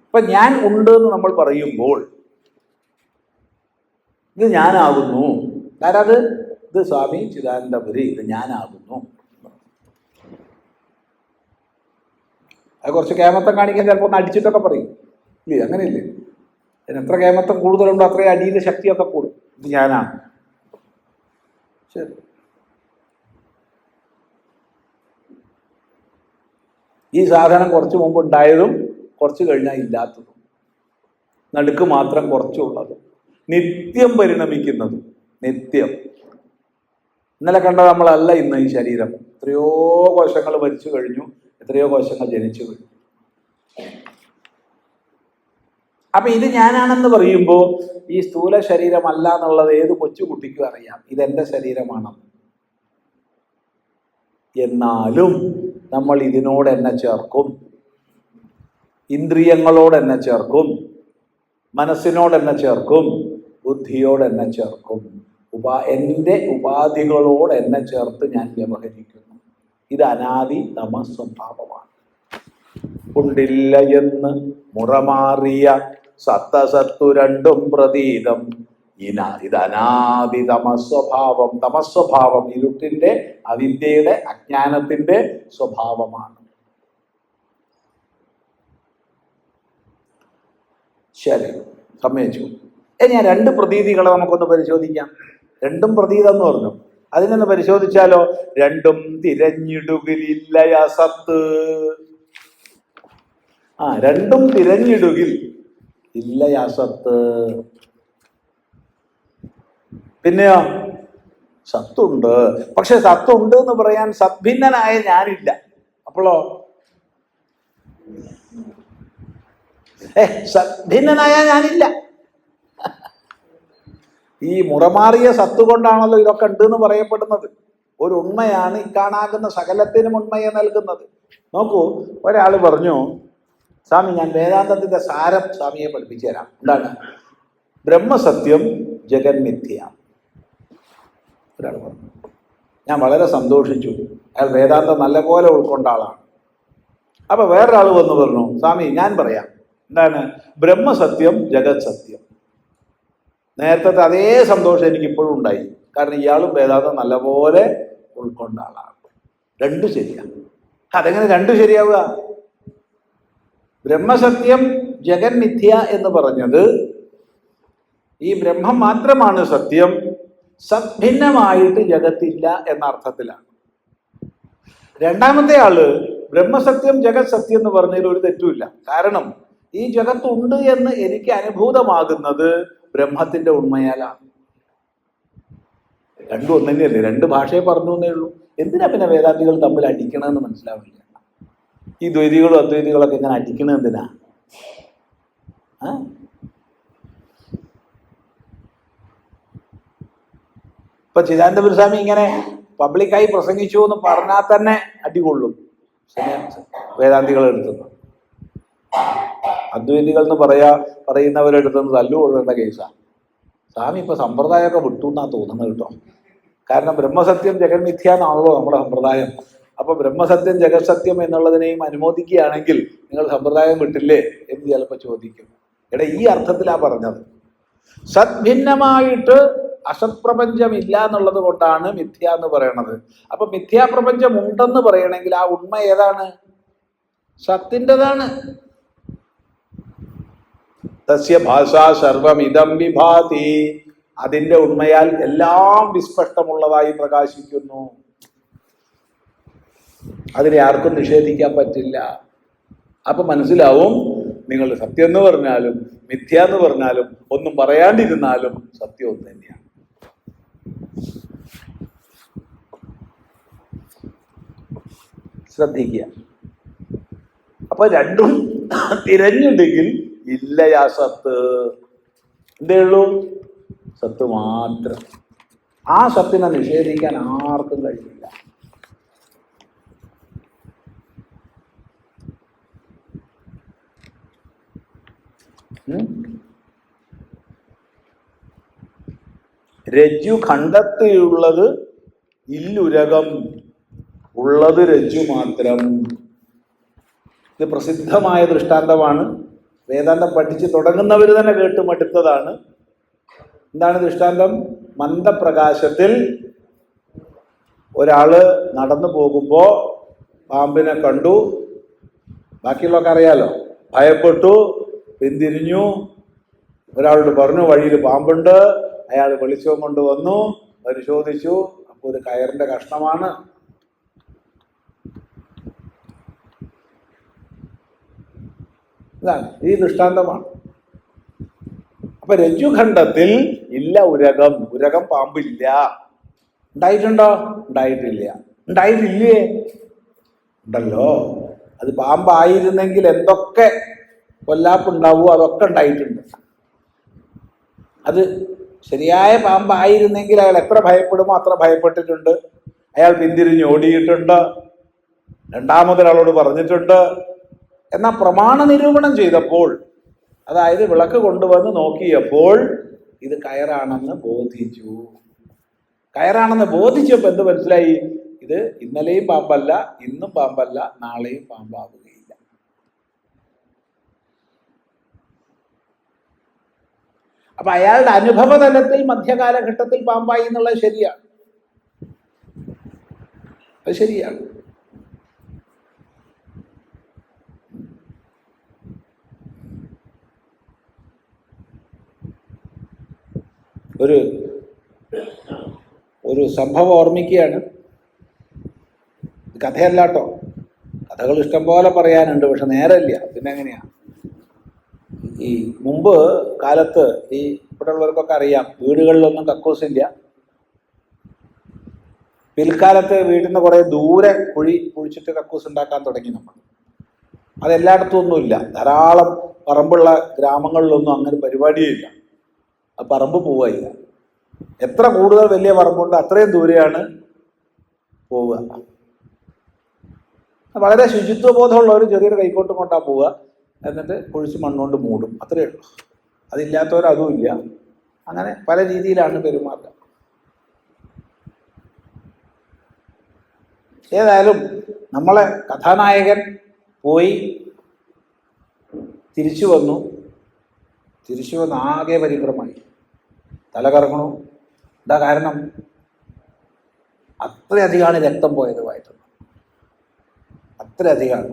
ഇപ്പൊ ഞാൻ ഉണ്ട് എന്ന് നമ്മൾ പറയുമ്പോൾ ഇത് ഞാനാകുന്നു. ആരത്? ഇത് സ്വാമി ചിദാനന്ദപുരി, ഇത് ഞാനാകുന്നു. അത് കുറച്ച് കേമത്തം കാണിക്കാൻ ചിലപ്പോൾ ഒന്ന് അടിച്ചിട്ടൊക്കെ പറയും, ഇല്ലേ? അങ്ങനെയില്ലേ? അതിന് എത്ര കേമത്തം കൂടുതലുണ്ടോ അത്രയും അടിയിലെ ശക്തിയൊക്കെ കൂടും. ഇത് ഞാനാണ്. ശരി, ഈ സാധനം കുറച്ച് മുമ്പ് ഉണ്ടായതും കുറച്ച് കഴിഞ്ഞാൽ ഇല്ലാത്തതും, നടുക്ക് മാത്രം കുറച്ചുള്ളതും, നിത്യം പരിണമിക്കുന്നതും. നിത്യം. ഇന്നലെ കണ്ട നമ്മളല്ല ഇന്ന് ഈ ശരീരം. എത്രയോ കോശങ്ങൾ മരിച്ചു കഴിഞ്ഞു, എത്രയോ കോശങ്ങൾ ജനിച്ചു കഴിഞ്ഞു. അപ്പൊ ഇത് ഞാനാണെന്ന് പറയുമ്പോൾ ഈ സ്ഥൂല ശരീരമല്ല എന്നുള്ളത് ഏത് കൊച്ചുകുട്ടിക്കും അറിയാം, ഇതെന്റെ ശരീരമാണ്. എന്നാലും നമ്മൾ ഇതിനോട് എന്നെ ചേർക്കും, ഇന്ദ്രിയങ്ങളോട് എന്നെ ചേർക്കും, മനസ്സിനോട് എന്നെ ചേർക്കും, ബുദ്ധിയോട് എന്നെ ചേർക്കും, എൻ്റെ ഉപാധികളോട് എന്നെ ചേർത്ത് ഞാൻ വ്യവഹരിക്കുന്നു. ഇത് അനാദി തമ സ്വഭാവമാണ്. ഉണ്ടില്ല എന്ന് മുറമാറിയ സത്തസത്തു രണ്ടും പ്രതീതം. ഇത് അനാദി തമസ്വഭാവം. തമസ്വഭാവം ഇരുട്ടിന്റെ, അവിദ്യയുടെ, അജ്ഞാനത്തിന്റെ സ്വഭാവമാണ്. ശരി, സമ്മതിച്ചു. ഞാൻ രണ്ട് പ്രതീതികളെ നമുക്കൊന്ന് പരിശോധിക്കാം. രണ്ടും പ്രതീതം എന്ന് പറഞ്ഞു, അതിനൊന്ന് പരിശോധിച്ചാലോ? രണ്ടും തിരഞ്ഞിടുകിലില്ല അസത്ത്. രണ്ടും തിരഞ്ഞിടുകിൽ ഇല്ല അസത്ത്. പിന്നെയോ സത്തുണ്ട്. പക്ഷെ സത്തുണ്ട് എന്ന് പറയാൻ സദ്ഭിന്നനായ ഞാനില്ല. അപ്പോഴോ സദ്ഭിന്നനായ ഞാനില്ല. ഈ മുറമാറിയ സത്ത് കൊണ്ടാണല്ലോ ഇതൊക്കെ ഉണ്ട് എന്ന് പറയപ്പെടുന്നത്. ഒരു ഉണ്മയാണ് ഈ കാണാകുന്ന സകലത്തിനും ഉണ്മയെ നൽകുന്നത്. നോക്കൂ, ഒരാൾ പറഞ്ഞു, സ്വാമി ഞാൻ വേദാന്തത്തിന്റെ സാരം സ്വാമിയെ പഠിപ്പിച്ചു തരാം. എന്താണ്? ബ്രഹ്മസത്യം ജഗന്മിഥ്യ. ഒരാൾ പറഞ്ഞു. ഞാൻ വളരെ സന്തോഷിച്ചു. അയാൾ വേദാന്തം നല്ലപോലെ ഉൾക്കൊണ്ട ആളാണ്. അപ്പൊ വേറൊരാൾ വന്ന് പറഞ്ഞു, സ്വാമി ഞാൻ പറയാം. എന്താണ്? ബ്രഹ്മസത്യം ജഗത് സത്യം. നേരത്തെ അതേ സന്തോഷം എനിക്ക് ഇപ്പോഴും ഉണ്ടായി. കാരണം ഇയാളും വേദാന്തം നല്ലപോലെ ഉൾക്കൊണ്ട ആളാണ്. രണ്ടും ശരിയാണ്. അതെങ്ങനെ രണ്ടും ശരിയാവുക? ബ്രഹ്മസത്യം ജഗന്മിഥ്യ എന്ന് പറഞ്ഞത് ഈ ബ്രഹ്മം മാത്രമാണ് സത്യം, സദ്ഭിന്നമായിട്ട് ജഗത്തില്ല എന്ന അർത്ഥത്തിലാണ്. രണ്ടാമത്തെ ആള് ബ്രഹ്മസത്യം ജഗത് സത്യം എന്ന് പറഞ്ഞതിൽ ഒരു തെറ്റുമില്ല. കാരണം ഈ ജഗത്തുണ്ട് എന്ന് എനിക്ക് അനുഭൂതമാകുന്നത് ബ്രഹ്മത്തിന്റെ ഉണ്മയാലാണ്. രണ്ടും ഒന്ന് തന്നെയല്ലേ? രണ്ട് ഭാഷയെ പറഞ്ഞു എന്നേ ഉള്ളൂ. എന്തിനാ പിന്നെ വേദാന്തികൾ തമ്മിൽ അടിക്കണമെന്ന് മനസ്സിലാവില്ല. ഈ ദ്വൈതികളും അദ്വൈതികളൊക്കെ ഇങ്ങനെ അടിക്കണത് എന്തിനാ? ഇപ്പൊ ചിദാനന്ദപുരസ്വാമി ഇങ്ങനെ പബ്ലിക്കായി പ്രസംഗിച്ചു എന്ന് പറഞ്ഞാൽ തന്നെ അടികൊള്ളും വേദാന്തികളെടുത്തുനിന്ന്. അദ്വൈതികൾ എന്ന് പറയുന്നവരെടുത്തുനിന്ന് തല്ലുകൊള്ളേണ്ട കേസാണ്. സ്വാമി ഇപ്പൊ സമ്പ്രദായമൊക്കെ വിട്ടു എന്നാ തോന്നുന്നത് കേട്ടോ. കാരണം ബ്രഹ്മസത്യം ജഗന്മിഥ്യ എന്നാണല്ലോ നമ്മുടെ സമ്പ്രദായം. അപ്പൊ ബ്രഹ്മസത്യം ജഗത് സത്യം എന്നുള്ളതിനെയും അനുമോദിക്കുകയാണെങ്കിൽ നിങ്ങൾ സമ്പ്രദായം വിട്ടില്ലേ എന്ന് ചിലപ്പോൾ ചോദിക്കും. എടാ, ഈ അർത്ഥത്തിലാ പറഞ്ഞത്. സദ്ഭിന്നമായിട്ട് അസത്പ്രപഞ്ചമില്ല എന്നുള്ളത് കൊണ്ടാണ് മിഥ്യ എന്ന് പറയണത്. അപ്പൊ മിഥ്യാപ്രപഞ്ചം ഉണ്ടെന്ന് പറയണമെങ്കിൽ ആ ഉണ്മ ഏതാണ്? സത്തിൻ്റെതാണ്. തസ്യ ഭാഷാ സർവമിദം വിഭാതി. അതിൻ്റെ ഉണ്മയാൽ എല്ലാം വിസ്പഷ്ടമുള്ളതായി പ്രകാശിക്കുന്നു. അതിനെ ആർക്കും നിഷേധിക്കാൻ പറ്റില്ല. അപ്പൊ മനസ്സിലാവും, നിങ്ങൾ സത്യം എന്ന് പറഞ്ഞാലും മിഥ്യ എന്ന് പറഞ്ഞാലും ഒന്നും പറയാണ്ടിരുന്നാലും സത്യം ഒന്ന് തന്നെയാണ്. ശ്രദ്ധിക്കുക. അപ്പൊ രണ്ടും തിരഞ്ഞുണ്ടെങ്കിൽ ഇല്ലയാ സത്ത്. എന്തേ ഉള്ളൂ? സത്ത് മാത്രം. ആ സത്തിനെ നിഷേധിക്കാൻ ആർക്കും കഴിയില്ല. രജ്ജു ഖണ്ഡത്തിലുള്ളത് ഇല്ലുരകം, ഉള്ളത് രജ്ജു മാത്രം. ഇത് പ്രസിദ്ധമായ ദൃഷ്ടാന്തമാണ്. വേദാന്തം പഠിച്ച് തുടങ്ങുന്നവർ തന്നെ കേട്ടുമടുത്തതാണ്. എന്താണ് ദൃഷ്ടാന്തം? മന്ദപ്രകാശത്തിൽ ഒരാള് നടന്നു പോകുമ്പോ പാമ്പിനെ കണ്ടു. ബാക്കിയുള്ളതൊക്കെ അറിയാലോ. ഭയപ്പെട്ടു, പിന്തിരിഞ്ഞു. ഒരാളോട് പറഞ്ഞു വഴിയിൽ പാമ്പുണ്ട്. അയാൾ വെളിച്ചവും കൊണ്ട് വന്നു, പരിശോധിച്ചു. അപ്പോൾ ഒരു കയറിന്റെ കഷ്ണമാണ്. ഇതാണ് ഈ ദൃഷ്ടാന്തമാണ്. അപ്പൊ രജ്ജുഖണ്ഡത്തിൽ ഇല്ല ഉരകം. ഉരകം പാമ്പില്ല. ഉണ്ടായിട്ടുണ്ടോ? ഉണ്ടായിട്ടില്ല. ഉണ്ടായിട്ടില്ലേ? ഉണ്ടല്ലോ. അത് പാമ്പായിരുന്നെങ്കിൽ എന്തൊക്കെ കൊല്ലാപ്പുണ്ടാവുമോ അതൊക്കെ ഉണ്ടായിട്ടുണ്ട്. അത് ശരിയായ പാമ്പായിരുന്നെങ്കിൽ അയാൾ എത്ര ഭയപ്പെടുമോ അത്ര ഭയപ്പെട്ടിട്ടുണ്ട്. അയാൾ പിന്തിരിഞ്ഞ് ഓടിയിട്ടുണ്ട്. രണ്ടാമതൊരാളോട് പറഞ്ഞിട്ടുണ്ട്. എന്നാൽ പ്രമാണ നിരൂപണം ചെയ്തപ്പോൾ, അതായത് വിളക്ക് കൊണ്ടുവന്ന് നോക്കിയപ്പോൾ ഇത് കയറാണെന്ന് ബോധിച്ചു. കയറാണെന്ന് ബോധിച്ചപ്പോൾ എന്ത് മനസ്സിലായി? ഇത് ഇന്നലെയും പാമ്പല്ല, ഇന്നും പാമ്പല്ല, നാളെയും പാമ്പാവുകയില്ല. അപ്പൊ അയാളുടെ അനുഭവ തലത്തിൽ മധ്യകാലഘട്ടത്തിൽ പാമ്പായി എന്നുള്ളത് ശരിയാണ്. അത് ശരിയാണ്. ഒരു സംഭവം ഓർമ്മിക്കുകയാണ്. കഥയല്ല കേട്ടോ. കഥകൾ ഇഷ്ടം പോലെ പറയാനുണ്ട്, പക്ഷെ നേരമില്ല. പിന്നെ എങ്ങനെയാ? ഈ മുമ്പ് കാലത്ത് ഈ ഇവിടെ ഉള്ളവർക്കൊക്കെ അറിയാം, വീടുകളിലൊന്നും കക്കൂസില്ല. പിൽക്കാലത്ത് വീട്ടിൽ നിന്ന് കുറേ ദൂരെ കുഴിച്ചിട്ട് കക്കൂസ് ഉണ്ടാക്കാൻ തുടങ്ങി നമ്മൾ. അതെല്ലായിടത്തും ഒന്നുമില്ല. ധാരാളം പറമ്പുള്ള ഗ്രാമങ്ങളിലൊന്നും അങ്ങനെ പരിപാടിയേ ഇല്ല. ആ പറമ്പ് പോവുകയില്ല. എത്ര കൂടുതൽ വലിയ പറമ്പുണ്ട് അത്രയും ദൂരെയാണ് പോവുക. വളരെ ശുചിത്വബോധമുള്ളവർ ചെറിയൊരു കൈക്കോട്ടും കൊണ്ടാ പോവുക, എന്നിട്ട് കുഴിച്ച് മണ്ണുകൊണ്ട് മൂടും, അത്രയേ ഉള്ളൂ. അതില്ലാത്തവർ അതും ഇല്ല. അങ്ങനെ പല രീതിയിലാണ് പെരുമാറുക. ഏതായാലും നമ്മളെ കഥാനായകൻ പോയി തിരിച്ചു വന്നു ആകെ പരിഭ്രമായി, തല കറങ്ങണു. എന്താ കാരണം? അത്രയധികമാണ് രക്തം പോയത് വയറ്റുന്നത്, അത്രയധികമാണ്.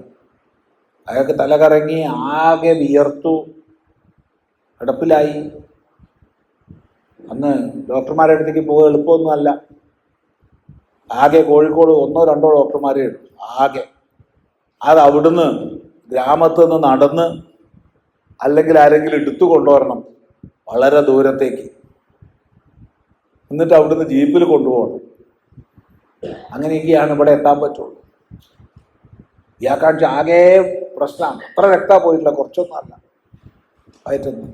അയാൾക്ക് തല കറങ്ങി, ആകെ വിയർത്തു, കിടപ്പിലായി. അന്ന് ഡോക്ടർമാരുടെ അടുത്തേക്ക് പോകുക എളുപ്പമൊന്നുമല്ല. ആകെ കോഴിക്കോട് 1-2 ഡോക്ടർമാരേ ഉള്ളൂ ആകെ. അത് അവിടുന്ന് ഗ്രാമത്തിൽ നിന്ന് നടന്ന് അല്ലെങ്കിൽ ആരെങ്കിലും എടുത്തു കൊണ്ടുവരണം വളരെ ദൂരത്തേക്ക്, എന്നിട്ട് അവിടുന്ന് ജീപ്പിൽ കൊണ്ടുപോകണം. അങ്ങനെയൊക്കെയാണ് ഇവിടെ എത്താൻ പറ്റുള്ളൂ. ഇയാൾക്കാഴ്ച ആകെ പ്രശ്നമാണ്. അത്ര രക്തം പോയിട്ടില്ല, കുറച്ചൊന്നും അല്ല വയറ്റുന്നു.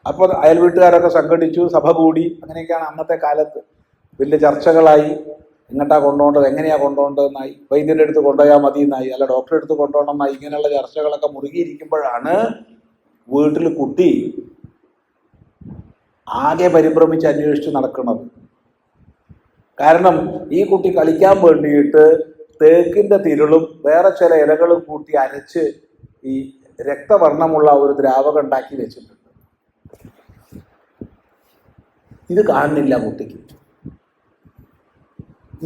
അപ്പോൾ അയൽ വീട്ടുകാരൊക്കെ സംഘടിച്ചു, സഭ കൂടി. അങ്ങനെയൊക്കെയാണ് അന്നത്തെ കാലത്ത്. വലിയ ചർച്ചകളായി. എങ്ങോട്ടാ കൊണ്ടുപോകേണ്ടത്, എങ്ങനെയാ കൊണ്ടുപോകേണ്ടതെന്നായി. വൈദ്യൻ്റെ അടുത്ത് കൊണ്ടുപോയാൽ മതി എന്നായി, അല്ല ഡോക്ടറെ അടുത്ത് കൊണ്ടുപോകണമെന്നായി. ഇങ്ങനെയുള്ള ചർച്ചകളൊക്കെ മുറുകിയിരിക്കുമ്പോഴാണ് വീട്ടിൽ കുട്ടി ആകെ പരിഭ്രമിച്ച് അന്വേഷിച്ച് നടക്കുന്നത്. കാരണം ഈ കുട്ടി കളിക്കാൻ വേണ്ടിയിട്ട് തേക്കിൻ്റെ തിരുളും വേറെ ചില ഇലകളും കൂട്ടി അരച്ച് ഈ രക്തവർണ്ണമുള്ള ഒരു ദ്രാവകം ഉണ്ടാക്കി വെച്ചിട്ടുണ്ട്. ഇത് കാണുന്നില്ല കുട്ടിക്ക്.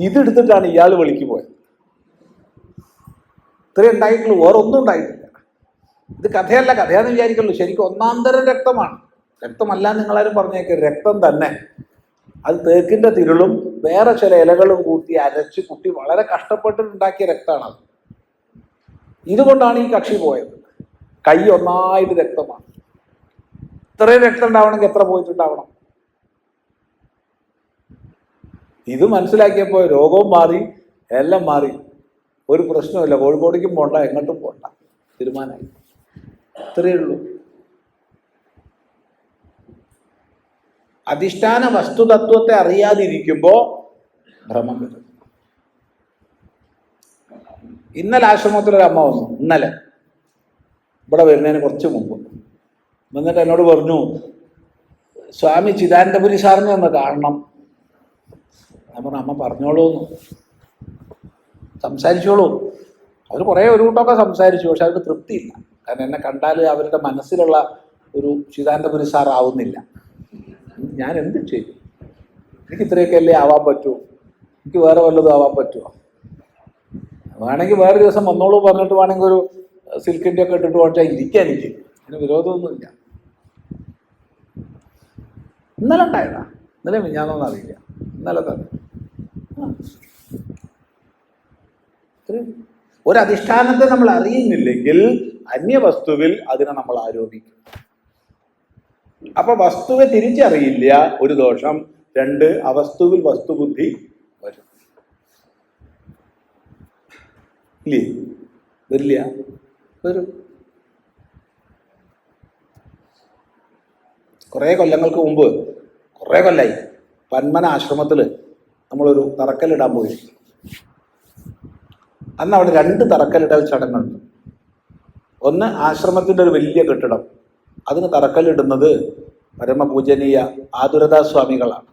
ഇതെടുത്തിട്ടാണ് ഇയാൾ വെളിക്ക് പോയത്. ഇത്രയും ഉണ്ടായിട്ടുള്ളൂ, വേറെ ഒന്നും ഉണ്ടായിട്ടില്ല. ഇത് കഥയല്ല, കഥയാന്ന് വിചാരിക്കുള്ളൂ. ശരിക്കും 1-ാം തരം രക്തമാണ്. രക്തമല്ല നിങ്ങളാരും പറഞ്ഞേക്കും, രക്തം തന്നെ. അത് തേക്കിൻ്റെ തിരുളും വേറെ ചില ഇലകളും കൂട്ടി അരച്ച് കുട്ടി വളരെ കഷ്ടപ്പെട്ടിട്ടുണ്ടാക്കിയ രക്തമാണത്. ഇതുകൊണ്ടാണ് ഈ കക്ഷി പോയത്. കൈ ഒന്നായിട്ട് രക്തമാണ്. ഇത്രയും രക്തം ഉണ്ടാവണമെങ്കിൽ എത്ര പോയിട്ടുണ്ടാവണം? ഇത് മനസ്സിലാക്കിയപ്പോൾ രോഗവും മാറി, എല്ലാം മാറി. ഒരു പ്രശ്നമില്ല, കോഴിക്കോടേക്കും പോണ്ട, എങ്ങോട്ടും പോണ്ട, തീരുമാനമായി. ഇത്രയേ ഉള്ളൂ. അധിഷ്ഠാന വസ്തുതത്വത്തെ അറിയാതിരിക്കുമ്പോൾ ഭ്രമം വരും. ഇന്നലെ ആശ്രമത്തിലൊരമ്മ വന്നു. ഇന്നലെ ഇവിടെ വരുന്നതിന് കുറച്ച് മുമ്പ് വന്നിട്ട് എന്നോട് പറഞ്ഞു, സ്വാമി ചിദാനന്ദപുരി സാറിനെ ഒന്ന് കാണണം. ഞാൻ പറഞ്ഞു, അമ്മ പറഞ്ഞോളൂന്ന്, സംസാരിച്ചോളൂ. അവർ കുറേ ഒരു കൂട്ടമൊക്കെ സംസാരിച്ചു. പക്ഷെ അവർക്ക് തൃപ്തിയില്ല. കാരണം എന്നെ കണ്ടാൽ അവരുടെ മനസ്സിലുള്ള ഒരു ചിദാനന്ദപുരി സാർ ആവുന്നില്ല. ഞാൻ എന്ത് ചെയ്യും? എനിക്ക് ഇത്രയൊക്കെ അല്ലേ ആവാൻ പറ്റൂ? എനിക്ക് വേറെ വല്ലതും ആവാൻ പറ്റുമോ? വേണമെങ്കിൽ വേറെ ദിവസം വന്നോളൂ പറഞ്ഞിട്ട് വേണമെങ്കിൽ ഒരു സിൽക്കിൻ്റെ ഒക്കെ ഇട്ടിട്ട് വേണിച്ചാൽ ഇരിക്കാൻ എനിക്ക്. അതിന് വിരോധമൊന്നുമില്ല. ഇന്നലെ ഉണ്ടായതാ, ഇന്നലെ മിഞ്ഞാന്നൊന്നും അറിയില്ല, ഇന്നലെ തന്നെ. ഒരധിഷ്ഠാനത്തെ നമ്മൾ അറിയുന്നില്ലെങ്കിൽ അന്യവസ്തുവിൽ അതിനെ നമ്മൾ ആരോപിക്കും. അപ്പൊ വസ്തുവെ തിരിച്ചറിയില്ല, ഒരു ദോഷം. 2, അവസ്തുവിൽ വസ്തുബുദ്ധി വരും. ഇല്ലേ? വരില്ല? വരും. കുറേ കൊല്ലങ്ങൾക്ക് മുമ്പ്, കുറേ കൊല്ലായി, പന്മന ആശ്രമത്തിൽ നമ്മളൊരു തറക്കല്ലിടാൻ പോയി. അന്ന് അവിടെ 2 തറക്കല്ലിടൽ ചടങ്ങുണ്ട്. ഒന്ന്, ആശ്രമത്തിൻ്റെ ഒരു വലിയ കെട്ടിടം, അതിന് തറക്കല്ലിടുന്നത് പരമപൂജനീയ ആതുരദാസ് സ്വാമികളാണ്.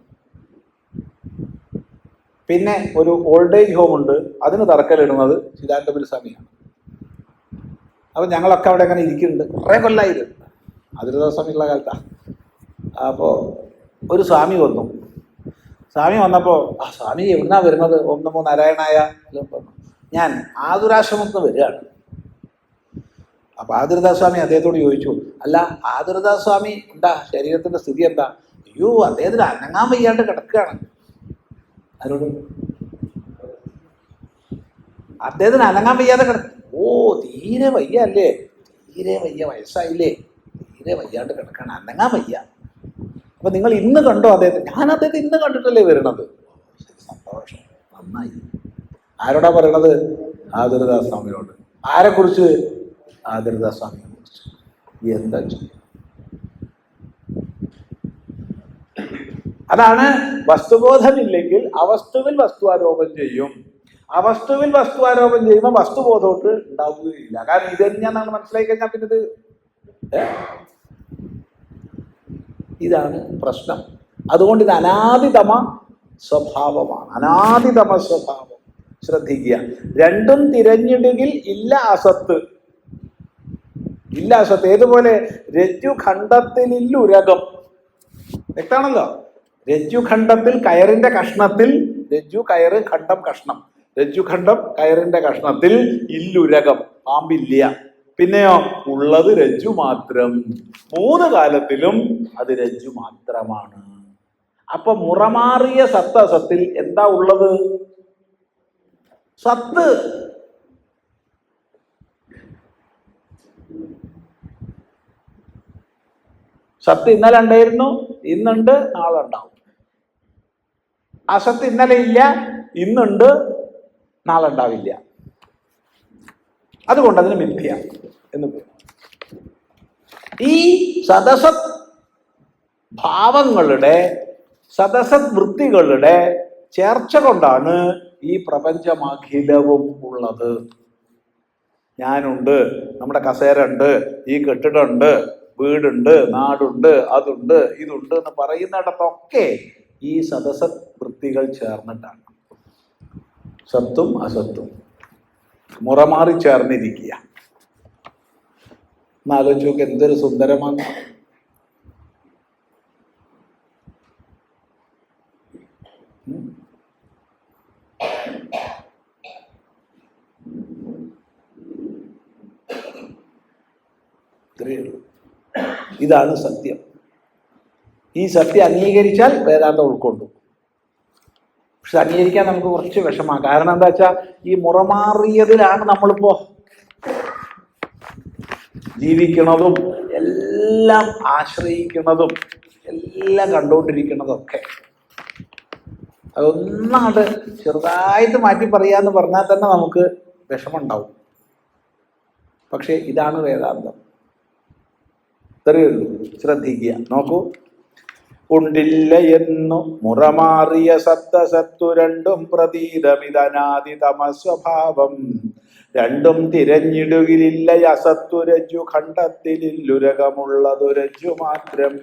പിന്നെ ഒരു ഓൾഡ് ഏജ് ഹോം ഉണ്ട്, അതിന് തറക്കല്ലിടുന്നത് ചിദാനന്ദപുരി സ്വാമിയാണ്. അപ്പം ഞങ്ങളൊക്കെ അവിടെ അങ്ങനെ ഇരിക്കുന്നുണ്ട്. കുറേ കൊല്ലായിരുന്നു, ആതുരദാസ് സ്വാമികളുടെ കാലത്താണ്. അപ്പോൾ ഒരു സ്വാമി വന്നു. സ്വാമി വന്നപ്പോൾ, ആ സ്വാമി എവിടുന്നാ വരുന്നത്? ഓം നമോ നാരായണായ. ഞാൻ ആതുരാശ്രമത്തിൽ വരികയാണ്. അപ്പോൾ ആതുരദാസ് സ്വാമി അദ്ദേഹത്തോട് ചോദിച്ചു, അല്ല ആതുരദാസ് സ്വാമി എന്താ, ശരീരത്തിൻ്റെ സ്ഥിതി എന്താ? അയ്യോ, അദ്ദേഹത്തിന് അനങ്ങാൻ വയ്യാണ്ട് കിടക്കുകയാണ്. ആരോട്? അദ്ദേഹത്തിന് അനങ്ങാൻ വയ്യാതെ കിടക്കും. ഓ, തീരെ വയ്യ അല്ലേ? തീരെ വയ്യ, വയസ്സായില്ലേ? തീരെ വയ്യാണ്ട് കിടക്കാൻ, അനങ്ങാൻ വയ്യ. അപ്പൊ നിങ്ങൾ ഇന്ന് കണ്ടോ അദ്ദേഹത്തെ? ഞാൻ അദ്ദേഹത്തെ ഇന്ന് കണ്ടിട്ടല്ലേ വരണത്. സന്തോഷം, നന്നായി. ആരോടാ പറയണത്? ആതിരദാസ് സ്വാമിയോട്. ആരെക്കുറിച്ച്? ആതിരദാസ് സ്വാമിയെ കുറിച്ച്. എന്താ ചെയ്യും? അതാണ് വസ്തുബോധമില്ലെങ്കിൽ അവസ്തുവിൽ വസ്തുവാരോപം ചെയ്യും. അവസ്തുവിൽ വസ്തുവാരോപം ചെയ്യുമ്പോൾ വസ്തുബോധമൊട്ട് ഉണ്ടാവുകയില്ല. കാരണം ഇത് തന്നെയാണെന്ന് മനസ്സിലാക്കി കഴിഞ്ഞാൽ പിന്നെ ഇതാണ് പ്രശ്നം. അതുകൊണ്ട് ഇത് അനാദിതമ സ്വഭാവമാണ്. അനാദിതമ സ്വഭാവം ശ്രദ്ധിക്കുക. രണ്ടും തിരഞ്ഞിടുകിൽ ഇല്ല അസത്ത്. ഇല്ല അസത്ത്. ഏതുപോലെ രജ്ജുഖണ്ഡത്തിലുരകം. വ്യക്തമാണല്ലോ. രജ്ജുഖണ്ഡത്തിൽ കയറിന്റെ കഷ്ണത്തിൽ, രജ്ജു കയറ് ഖണ്ഡം കഷ്ണം, രജ്ജുഖണ്ഡം കയറിന്റെ കഷ്ണത്തിൽ ഇല്ലുരകം, പാമ്പില്ല. പിന്നെയോ ഉള്ളത് രജ്ജു മാത്രം. 3 കാലത്തിലും അത് രജ്ജു മാത്രമാണ്. അപ്പൊ മുറമാറിയ സത്ത് അസത്തിൽ എന്താ ഉള്ളത്? സത്ത്. സത്ത് ഇന്നലെ ഉണ്ടായിരുന്നു, ഇന്നുണ്ട്, നാളെ ഉണ്ടാവും. അസത്ത് ഇന്നലെ ഇല്ല, ഇന്നുണ്ട്, നാളെ ഉണ്ടാവില്ല. അതുകൊണ്ട് അതിന് മിഥ്യ എന്ന് പറയും. ഈ സദസത് ഭാവങ്ങളുടെ, സദസത് വൃത്തികളുടെ ചേർച്ച കൊണ്ടാണ് ഈ പ്രപഞ്ചമഖിലവും ഉള്ളത്. ഞാനുണ്ട്, നമ്മുടെ കസേര ഉണ്ട്, ഈ കെട്ടിടമുണ്ട്, വീടുണ്ട്, നാടുണ്ട്, അതുണ്ട്, ഇതുണ്ട് എന്ന് പറയുന്നിടത്തൊക്കെ ഈ സദസത് വൃത്തികൾ ചേർന്നിട്ടാണ്. സത്തും അസത്തും മുറമാറി ചേർന്നിരിക്കുക. എന്നാലോചിച്ച് നോക്ക്, എന്തൊരു സുന്ദരമാണ്. ഇതാണ് സത്യം. ഈ സത്യം അംഗീകരിച്ചാൽ വേദാന്തം ഉൾക്കൊണ്ടു. പക്ഷെ അംഗീകരിക്കാൻ നമുക്ക് കുറച്ച് വിഷമമാണ്. കാരണം എന്താ വെച്ചാൽ ഈ മുറമാറിയതിലാണ് നമ്മളിപ്പോ ജീവിക്കണതും എല്ലാം ആശ്രയിക്കുന്നതും എല്ലാം കണ്ടുകൊണ്ടിരിക്കുന്നതൊക്കെ. അതൊന്നാണ്ട് ചെറുതായിട്ട് മാറ്റി പറയാന്ന് പറഞ്ഞാൽ തന്നെ നമുക്ക് വിഷമമുണ്ടാവും. പക്ഷെ ഇതാണ് വേദാന്തം. ഇത്രയേ ഉള്ളൂ. ശ്രദ്ധിക്കുക. നോക്കൂ. ഉണ്ടില്ല എന്നു മുറമാറിയ സത്തസത്തു രണ്ടും പ്രതീതമിതനാദി തമസ്വഭാവം. രണ്ടും തിരഞ്ഞിടുകിലില്ല അസത്തു രജ്ജു ഖണ്ഡത്തിലുരകമുള്ളതു രജ്ജു മാത്രം.